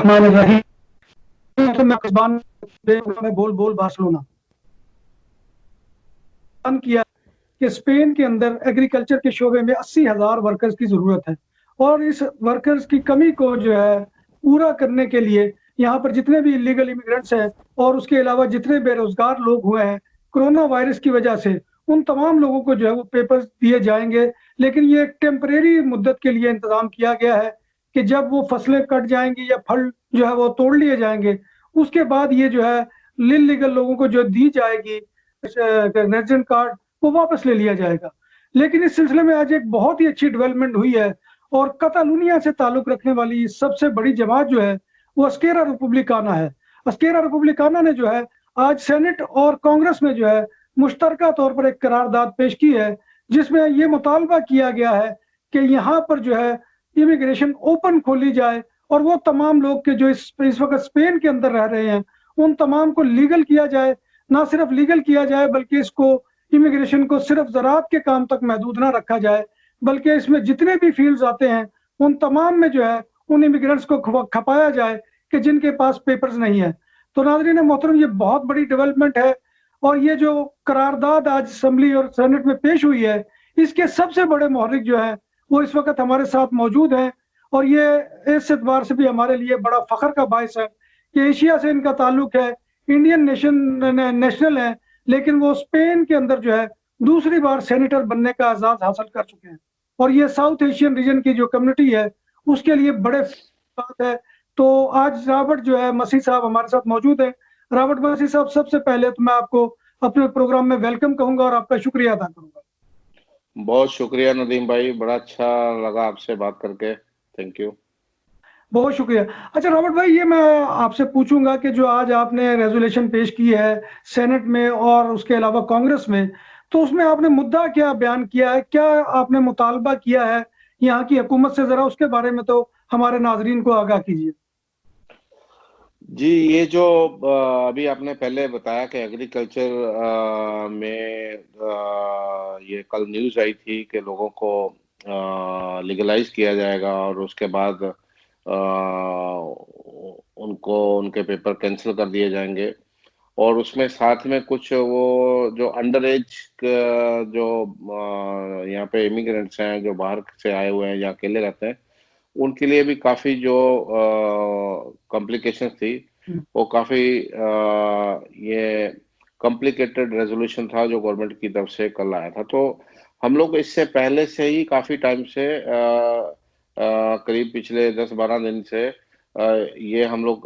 रहमान तो मैं कस्बान में बोल बोल बार्सिलोना किया कि स्पेन के अंदर एग्रीकल्चर के शोबे में 80,000 वर्कर्स की जरूरत है और इस वर्कर्स की कमी को जो है पूरा करने के लिए यहाँ पर जितने भी इलीगल इमिग्रेंट्स हैं और उसके अलावा जितने बेरोजगार लोग हुए हैं कोरोना वायरस की वजह से, उन तमाम लोगों को जो है वो पेपर्स दिए जाएंगे। लेकिन ये एक टेम्परेरी मुद्दत के लिए इंतजाम किया गया है कि जब वो फसलें कट जाएंगी या फल जो है वो तोड़ लिए जाएंगे, उसके बाद ये जो है इलीगल लोगों को जो दी जाएगी रेजिडेंट कार्ड, वो वापस ले लिया जाएगा। लेकिन इस सिलसिले में आज एक बहुत ही अच्छी डेवलपमेंट हुई है और कतालुनिया से ताल्लुक रखने वाली सबसे बड़ी जमात जो है वो अस्केरा रिपब्लिकाना है। अस्केरा रिपब्लिकाना ने जो है आज सेनेट और कांग्रेस में जो है मुश्तरका तौर पर एक करारदाद पेश की है जिसमें ये मुतालबा किया गया है कि यहाँ पर जो है इमिग्रेशन ओपन खोली जाए और वो तमाम लोग के जो इस वक्त स्पेन के अंदर रह रहे हैं उन तमाम को लीगल किया जाए। ना सिर्फ लीगल किया जाए बल्कि इसको इमिग्रेशन को सिर्फ ज़राअत के काम तक महदूद ना रखा जाए, बल्कि इसमें जितने भी फील्ड्स आते हैं उन तमाम में जो है उन इमिग्रेंट्स को खपाया जाए कि जिनके पास पेपर्स नहीं है। तो नाज़रीन मोहतरम, ये बहुत बड़ी डेवलपमेंट है और ये जो करारदाद आज असेंबली और सेनेट में पेश हुई है, इसके सबसे बड़े मुहर्रिक जो है वो इस वक्त हमारे साथ मौजूद हैं और ये इस एतबार से भी हमारे लिए बड़ा फख्र का बायस है कि एशिया से इनका ताल्लुक है, इंडियन नेशनल है, लेकिन वो स्पेन के अंदर जो है दूसरी बार सेनेटर बनने का एजाज हासिल कर चुके हैं और ये साउथ एशियन रीजन की जो कम्युनिटी है उसके लिए बड़े बात है। तो आज रॉबर्ट जो है मसीह साहब हमारे साथ मौजूद है। रॉबर्ट मसीह साहब, सबसे पहले तो मैं आपको अपने प्रोग्राम में वेलकम कहूंगा और आपका शुक्रिया अदा करूंगा। बहुत शुक्रिया नदीम भाई, बड़ा अच्छा लगा आपसे बात करके। Thank you. बहुत शुक्रिया। अच्छा रॉबर्ट भाई, ये मैं आपसे पूछूंगा कि जो आज आपने रेजोल्यूशन पेश की है सेनेट में और उसके अलावा कांग्रेस में, तो उसमें आपने मुद्दा क्या बयान किया है, क्या आपने मुतालबा किया है यहाँ की हुकूमत से, जरा उसके बारे में तो हमारे नाजरीन को आगाह कीजिए। जी, ये जो अभी आपने पहले बताया कि एग्रीकल्चर में ये कल न्यूज़ आई थी कि लोगों को लीगलाइज किया जाएगा और उसके बाद उनको उनके पेपर कैंसिल कर दिए जाएंगे और उसमें साथ में कुछ वो जो अंडर एज जो यहाँ पे इमिग्रेंट्स हैं जो बाहर से आए हुए हैं या अकेले रहते हैं, उनके लिए भी काफी जो कॉम्प्लिकेशंस थी, वो काफी ये कॉम्प्लिकेटेड रेजोल्यूशन था जो गवर्नमेंट की तरफ से कल आया था। तो हम लोग इससे पहले से ही काफी टाइम से करीब पिछले 10-12 दिन से ये हम लोग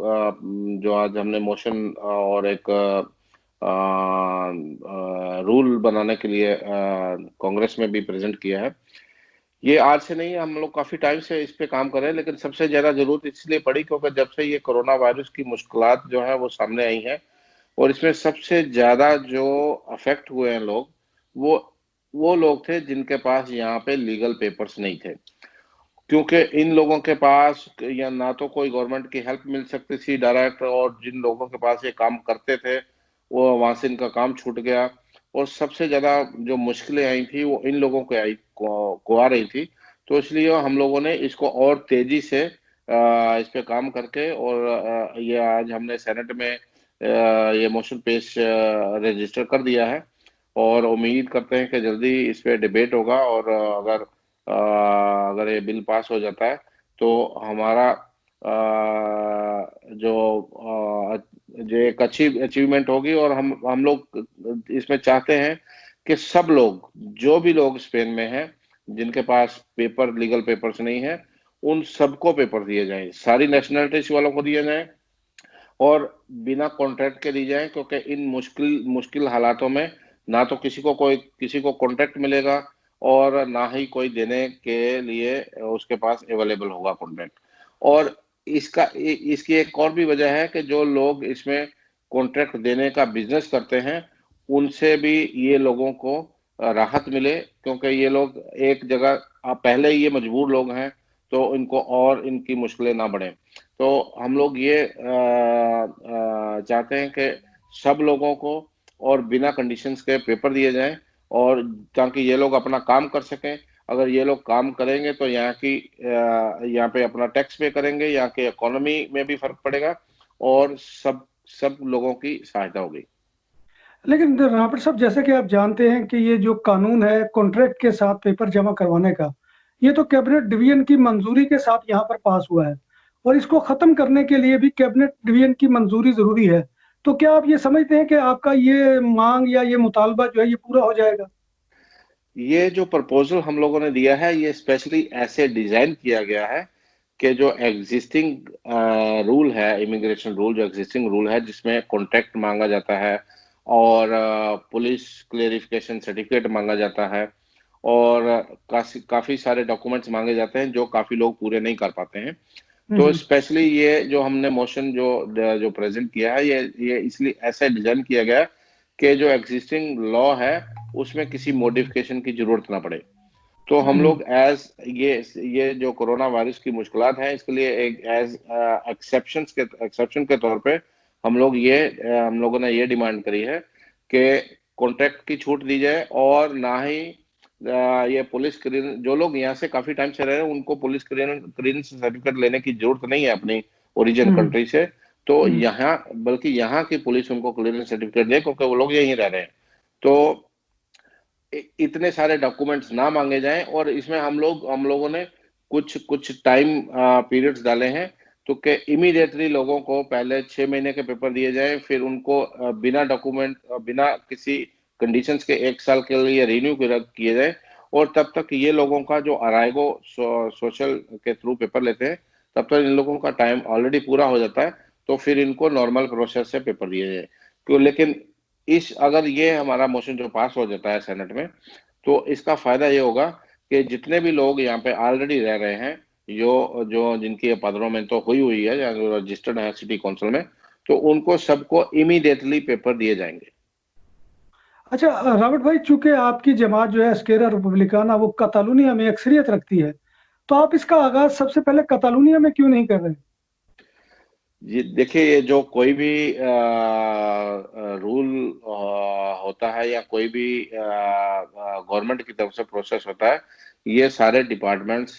जो आज हमने मोशन और एक रूल बनाने के लिए कांग्रेस में भी प्रेजेंट किया है। ये आज से नहीं, हम लोग काफी टाइम से इस पे काम कर रहे हैं, लेकिन सबसे ज्यादा जरूरत इसलिए पड़ी क्योंकि जब से ये कोरोना वायरस की मुश्किलात जो है वो सामने आई है और इसमें सबसे ज्यादा जो अफेक्ट हुए हैं लोग, वो लोग थे जिनके पास यहाँ पे लीगल पेपर्स नहीं थे, क्योंकि इन लोगों के पास या ना तो कोई गवर्नमेंट की हेल्प मिल सकती थी डायरेक्ट, और जिन लोगों के पास ये काम करते थे वो वहां से इनका काम छूट गया, और सबसे ज्यादा जो मुश्किलें आई थी वो इन लोगों को आ रही थी। तो इसलिए हम लोगों ने इसको और तेजी से इस पे काम करके और ये आज हमने सेनेट में ये मोशन पेश रजिस्टर कर दिया है और उम्मीद करते हैं कि जल्दी इस पे डिबेट होगा और अगर ये बिल पास हो जाता है तो हमारा जो एक अच्छी अचीवमेंट होगी, और हम लोग इसमें चाहते हैं कि सब लोग, जो भी लोग स्पेन में हैं जिनके पास लीगल पेपर्स नहीं है, उन सबको पेपर दिए जाएं, सारी नेशनलिटीज वालों को दिए जाएं और बिना कॉन्ट्रैक्ट के दी जाए, क्योंकि इन मुश्किल मुश्किल हालातों में ना तो किसी को कॉन्ट्रैक्ट मिलेगा और ना ही कोई देने के लिए उसके पास अवेलेबल होगा कॉन्ट्रैक्ट। और इसकी एक और भी वजह है कि जो लोग इसमें कॉन्ट्रैक्ट देने का बिजनेस करते हैं उनसे भी ये लोगों को राहत मिले, क्योंकि ये लोग एक जगह पहले ही ये मजबूर लोग हैं, तो इनको और इनकी मुश्किलें ना बढ़े। तो हम लोग ये चाहते हैं कि सब लोगों को और बिना कंडीशंस के पेपर दिए जाएं, और ताकि ये लोग अपना काम कर सकें, अगर ये लोग काम करेंगे तो यहाँ पे अपना टैक्स पे करेंगे, यहाँ के इकोनॉमी में भी फर्क पड़ेगा और सब सब लोगों की सहायता होगी। लेकिन रावत साहब, जैसे कि आप जानते हैं कि ये जो कानून है कॉन्ट्रैक्ट के साथ पेपर जमा करवाने का, ये तो कैबिनेट डिवीजन की मंजूरी के साथ यहाँ पर पास हुआ है, और इसको खत्म करने के लिए भी कैबिनेट डिवीजन की मंजूरी जरूरी है। तो क्या आप ये समझते हैं कि आपका ये मांग या ये मुतालबा जो है ये पूरा हो जाएगा? ये जो प्रपोजल हम लोगों ने दिया है ये स्पेशली ऐसे डिजाइन किया गया है कि जो एग्जिस्टिंग रूल है, इमिग्रेशन रूल, जो एग्जिस्टिंग रूल है जिसमें कॉन्ट्रैक्ट मांगा जाता है और पुलिस क्लेरिफिकेशन सर्टिफिकेट मांगा जाता है और काफी काफी सारे डॉक्यूमेंट्स मांगे जाते हैं जो काफी लोग पूरे नहीं कर पाते हैं। तो हम्म। स्पेशली ये जो हमने मोशन जो जो प्रेजेंट किया है ये इसलिए ऐसा डिजाइन किया गया है कि जो एग्जिस्टिंग लॉ है उसमें किसी मॉडिफिकेशन की जरूरत ना पड़े। तो हम हम्म। लोग एज ये जो कोरोना वायरस की मुश्किलात हैं इसके लिए एक एज एक्सेप्शन के तौर पे हम लोगों ने ये डिमांड करी है कि कॉन्ट्रैक्ट की छूट दी जाए और ना ही ये पुलिस क्लियरेंस, जो लोग यहाँ से काफी टाइम से रह रहे हैं उनको पुलिस क्लियरेंस सर्टिफिकेट लेने की जरूरत नहीं है अपनी ओरिजिन हम्म। कंट्री से। तो हम्म। यहाँ बल्कि यहाँ की पुलिस उनको क्लियरेंस सर्टिफिकेट दे क्योंकि वो लोग यहीं रह रहे हैं। तो इतने सारे डॉक्यूमेंट्स ना मांगे जाएं और इसमें हम लोगों ने कुछ कुछ टाइम पीरियड्स डाले हैं तो कि इमीडिएटली लोगों को पहले 6 महीने के पेपर दिए जाएं, फिर उनको बिना डॉक्यूमेंट बिना किसी कंडीशंस के 1 साल के लिए रिन्यू किए जाए और तब तक ये लोगों का जो अराइगो सोशल के थ्रू पेपर लेते हैं तब तक इन लोगों का टाइम ऑलरेडी पूरा हो जाता है। तो फिर इनको नॉर्मल प्रोसेस से पेपर दिए जाए। क्यों? लेकिन इस अगर ये हमारा मोशन जो पास हो जाता है सेनेट में तो इसका फायदा ये होगा कि जितने भी लोग यहाँ पे ऑलरेडी रह रहे हैं, जो जो जिनकी अपार्टमेंट तो हुई हुई है या जो रजिस्टर्ड है सिटी काउंसिल में, तो उनको सबको इमीडिएटली पेपर दिए जाएंगे। अच्छा, रॉबर्ट भाई, चूंकि आपकी जमात जो है एस्केरा रिपब्लिकाना वो कतालुनिया में अक्सरियत रखती है, तो आप इसका आगाज सबसे पहले कतालुनिया में क्यों नहीं कर रहे? जी देखिए, ये जो कोई भी रूल होता है या कोई भी गवर्नमेंट की तरफ से प्रोसेस होता है, ये सारे डिपार्टमेंट्स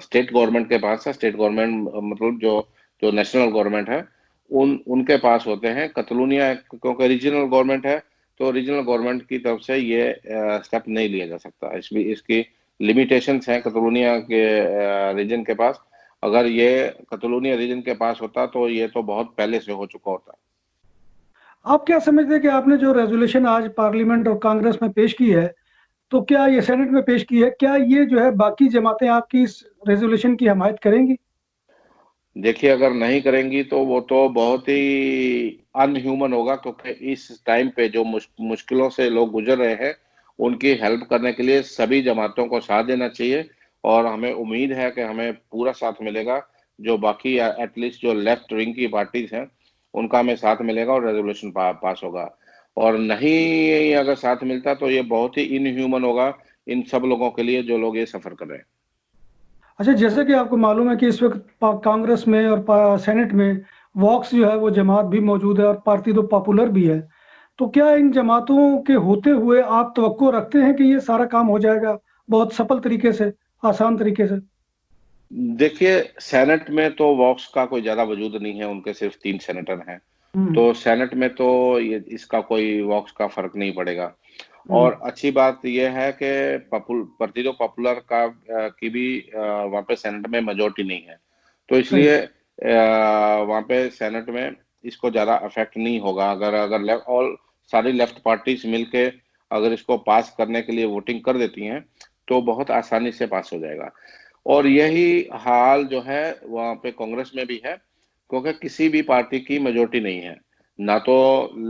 स्टेट गवर्नमेंट के पास है। स्टेट गवर्नमेंट मतलब जो जो नेशनल गवर्नमेंट है उनके पास होते हैं। कतलूनिया क्योंकि रीजनल गवर्नमेंट है तो रीजनल गवर्नमेंट की तरफ से ये स्टेप नहीं लिया जा सकता। इसकी लिमिटेशंस हैं कतलूनिया के रीजन के पास। अगर ये कतलोनिया रीजन के पास होता तो ये तो बहुत पहले से हो चुका होता। आप क्या समझते हैं कि आपने जो रेजोल्यूशन आज पार्लियामेंट और कांग्रेस में पेश की है, तो क्या ये सेनेट में पेश की है, क्या ये जो है बाकी जमातें आपकी इस रेजोल्यूशन की हमायत करेंगी? देखिए, अगर नहीं करेंगी तो वो तो बहुत ही अनह्यूमन होगा क्योंकि इस टाइम पे जो मुश्किलों से लोग गुजर रहे हैं उनकी हेल्प करने के लिए सभी जमातों को साथ देना चाहिए और हमें उम्मीद है कि हमें पूरा साथ मिलेगा। जो बाकी एटलीस्ट जो लेफ्ट विंग की पार्टीज हैं उनका हमें साथ मिलेगा और रेजोल्यूशन पास होगा। और नहीं अगर साथ मिलता तो ये बहुत ही इनह्यूमन होगा इन सब लोगों के लिए जो लोग ये सफर कर रहे हैं। अच्छा, जैसे कि आपको मालूम है कि इस वक्त कांग्रेस में और सेनेट में वॉक्स जो है वो जमात भी मौजूद है और पार्टी पॉपुलर भी है। तो क्या इन जमातों के होते हुए आप तवक्को रखते हैं कि ये सारा काम हो जाएगा बहुत सफल तरीके से, आसान तरीके से? देखिए, सेनेट में तो वॉक्स का कोई ज्यादा वजूद नहीं है, उनके सिर्फ 3 सेनेटर हैं। हम्म। तो सेनेट में तो ये इसका कोई वॉक्स का फर्क नहीं पड़ेगा। हम्म। और अच्छी बात यह है कि पार्टिदो पॉपुलर की भी वहाँ पे सेनेट में मेजोरिटी नहीं है। तो सही। इसलिए वहाँ पे सेनेट में इसको ज्यादा अफेक्ट नहीं होगा। अगर अगर ऑल सारी लेफ्ट पार्टीज मिलके अगर इसको पास करने के लिए वोटिंग कर देती हैं तो बहुत आसानी से पास हो जाएगा। और यही हाल जो है वहाँ पे कांग्रेस में भी है क्योंकि किसी भी पार्टी की मेजोरिटी नहीं है, ना तो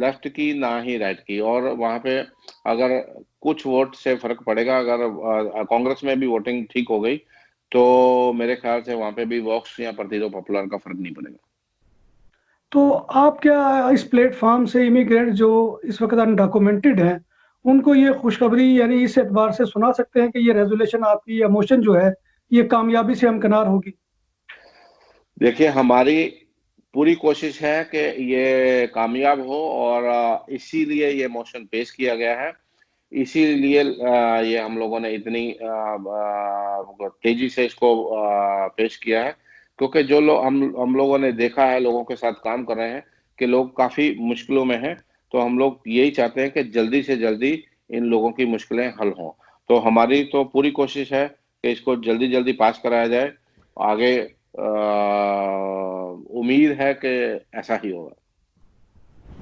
लेफ्ट की ना ही राइट की। और वहाँ पे अगर कुछ वोट से फर्क पड़ेगा, अगर कांग्रेस में भी वोटिंग ठीक हो गई तो मेरे ख्याल से वहाँ पे भी वॉक्स या पार्टिदो पॉपुलर का फर्क नहीं पड़ेगा। तो आप क्या इस प्लेटफॉर्म से इमिग्रेंट जो इस वक्त अनडॉक्यूमेंटेड हैं उनको ये खुशखबरी यानी इस एतबार से सुना सकते हैं कि ये रेजोल्यूशन आपकी या मोशन जो है ये कामयाबी से हमकनार होगी? देखिए, हमारी पूरी कोशिश है कि ये कामयाब हो और इसीलिए ये मोशन पेश किया गया है इसीलिए ये हम लोगों ने इतनी तेजी से इसको पेश किया है, क्योंकि जो लोग हम लोगों ने देखा है, लोगों के साथ काम कर रहे हैं कि लोग काफ़ी मुश्किलों में हैं, तो हम लोग यही चाहते हैं कि जल्दी से जल्दी इन लोगों की मुश्किलें हल हों। तो हमारी तो पूरी कोशिश है कि इसको जल्दी-जल्दी पास कराया जाए। आगे उम्मीद है कि ऐसा ही होगा।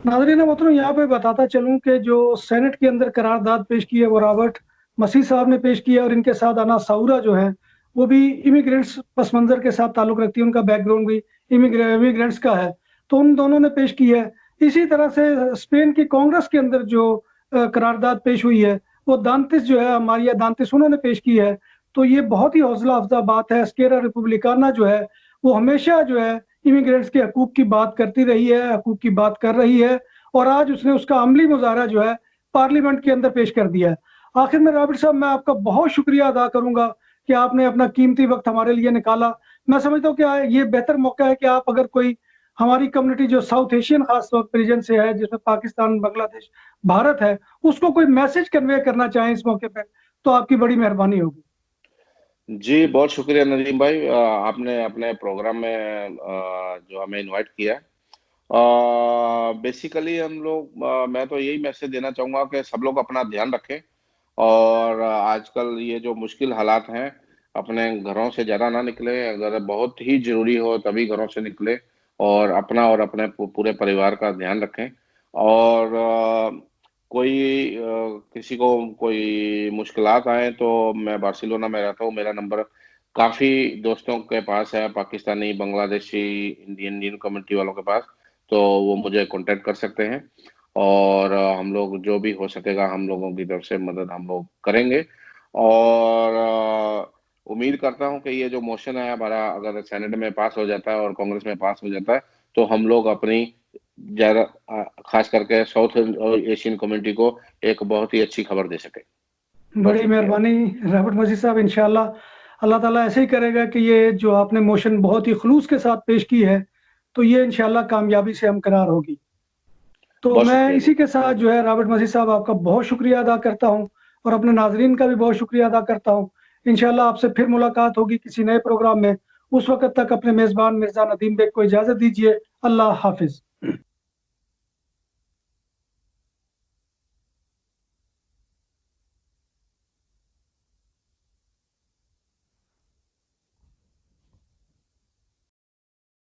नाज़रीन मोहतरम, यहाँ पे बताता चलूँ कि जो सेनेट के अंदर करारदाद पेश की है वो रॉबर्ट मसीह साहब ने पेश किया, और इनके साथ अना साउरा जो है वो भी इमिग्रेंट्स पस मंज़र के साथ ताल्लुक़ रखती है, उनका बैकग्राउंड भी इमिग्रेंट्स का है, तो उन दोनों ने पेश की है। इसी तरह से स्पेन की कांग्रेस के अंदर जो करारदाद पेश हुई है वो दांतिस जो है, मारिया दांतिस, उन्होंने पेश की है। तो ये बहुत ही हौसला अफ़ज़ा बात है। एस्केरा रिपब्लिकाना जो है वो हमेशा जो है इमिग्रेंट्स के हकूक़ की बात करती रही है, हकूक़ की बात कर रही है, और आज उसने उसका अमली मुज़ाहरा जो है पार्लियामेंट के अंदर पेश कर दिया है। आखिर में रॉबर्ट साहब, मैं आपका बहुत शुक्रिया अदा करूँगा कि आपने अपना कीमती वक़्त हमारे लिए निकाला। मैं समझता हूँ कि ये बेहतर मौका है कि आप अगर कोई हमारी कम्युनिटी जो साउथ एशियन ख़ास तौर पे रीजन से है, जिसमें पाकिस्तान, बांग्लादेश, भारत है, उसको कोई मैसेज कन्वे करना चाहें इस मौके पे, तो आपकी बड़ी मेहरबानी होगी। जी, बहुत शुक्रिया नदीम भाई, आपने अपने प्रोग्राम में जो हमें इनवाइट किया। बेसिकली हम लोग मैं तो यही मैसेज देना चाहूँगा कि सब लोग अपना ध्यान रखें, और आजकल ये जो मुश्किल हालात हैं, अपने घरों से ज़्यादा ना निकलें, अगर बहुत ही ज़रूरी हो तभी घरों से निकलें, और अपना और अपने पूरे परिवार का ध्यान रखें। और कोई किसी को कोई मुश्किलात आएँ तो मैं बार्सिलोना में रहता हूँ, मेरा नंबर काफ़ी दोस्तों के पास है, पाकिस्तानी, बांग्लादेशी, इंडियन कम्युनिटी वालों के पास, तो वो मुझे कॉन्टैक्ट कर सकते हैं, और हम लोग जो भी हो सकेगा हम लोगों की तरफ से मदद हम लोग करेंगे। और उम्मीद करता हूँ कि ये जो मोशन है हमारा, अगर सेनेट में पास हो जाता है और कांग्रेस में पास हो जाता है, तो हम लोग अपनी ज़्यादा खास करके साउथ एशियन कम्युनिटी को एक बहुत ही अच्छी खबर दे सकें। बहुत बड़ी शुक्रिया। मेहरबानी रॉबर्ट मसीह साहब, इंशाल्लाह अल्लाह ताला ऐसे ही करेगा कि ये जो आपने मोशन बहुत ही खुलूस के साथ पेश की है, तो ये इंशाल्लाह कामयाबी से हमकिनार होगी। तो बहुत मैं शुक्रिया जी। इसी के साथ जो है रॉबर्ट मसीह साहब, आपका बहुत शुक्रिया अदा करता हूँ, और अपने नाज़रीन का भी बहुत शुक्रिया अदा करता हूँ। इंशाल्लाह आपसे फिर मुलाकात होगी किसी नए प्रोग्राम में। उस वक़्त तक अपने मेज़बान मिर्ज़ा नदीम बेग को इजाज़त दीजिए। अल्लाह हाफ़िज़।